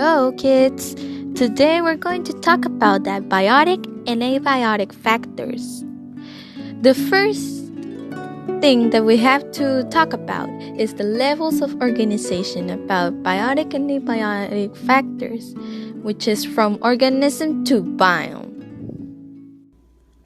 Hello, kids! Today we're going to talk about the biotic and abiotic factors. The first thing that we have to talk about is the levels of organization about biotic and abiotic factors, which is from organism to biome.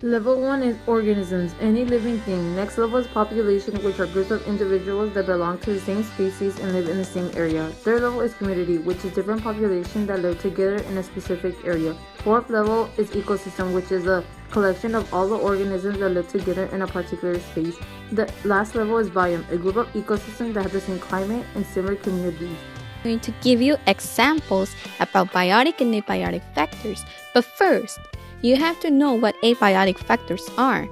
Level 1 is organisms, any living thing. Next level is population, which are groups of individuals that belong to the same species and live in the same area. Third level is community, which is different populations that live together in a specific area. Fourth level is ecosystem, which is a collection of all the organisms that live together in a particular space. The last level is biome, a group of ecosystems that have the same climate and similar communities. I'm going to give you examples about biotic and abiotic factors, but first, you have to know what abiotic factors are.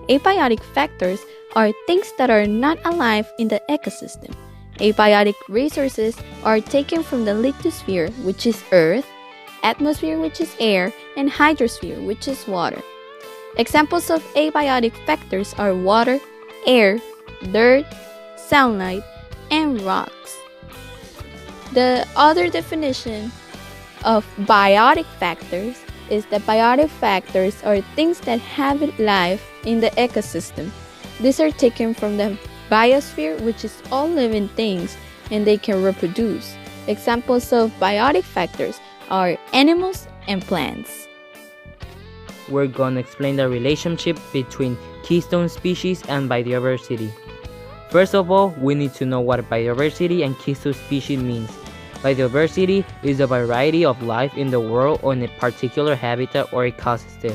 Abiotic factors are things that are not alive in the ecosystem. Abiotic resources are taken from the lithosphere, which is earth, atmosphere, which is air, and hydrosphere, which is water. Examples of abiotic factors are water, air, dirt, sunlight, and rocks. The other definition of biotic factors is that biotic factors are things that have life in the ecosystem. These are taken from the biosphere, which is all living things, and they can reproduce. Examples of biotic factors are animals and plants. We're gonna explain the relationship between keystone species and biodiversity. First of all, we need to know what biodiversity and keystone species means. Biodiversity is a variety of life in the world or in a particular habitat or ecosystem.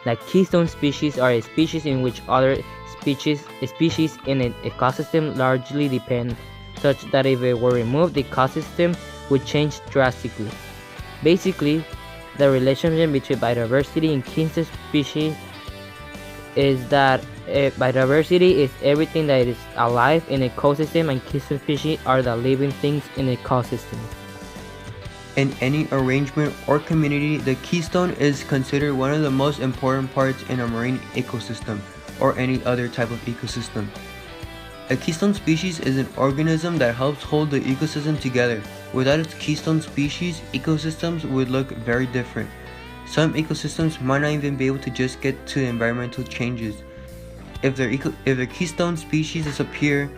The keystone species are a species in which other species in an ecosystem largely depend, such that if it were removed, the ecosystem would change drastically. Basically, the relationship between biodiversity and keystone species is that biodiversity is everything that is alive in an ecosystem, and keystone species are the living things in an ecosystem. In any arrangement or community, the keystone is considered one of the most important parts in a marine ecosystem or any other type of ecosystem. A keystone species is an organism that helps hold the ecosystem together. Without its keystone species, ecosystems would look very different. Some ecosystems might not even be able to just get to environmental changes. If their keystone species disappear,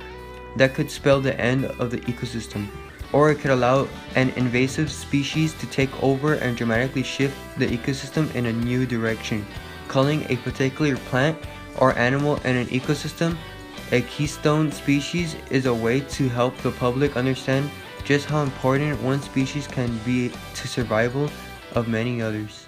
that could spell the end of the ecosystem, or it could allow an invasive species to take over and dramatically shift the ecosystem in a new direction. Calling a particular plant or animal in an ecosystem a keystone species is a way to help the public understand just how important one species can be to survival of many others.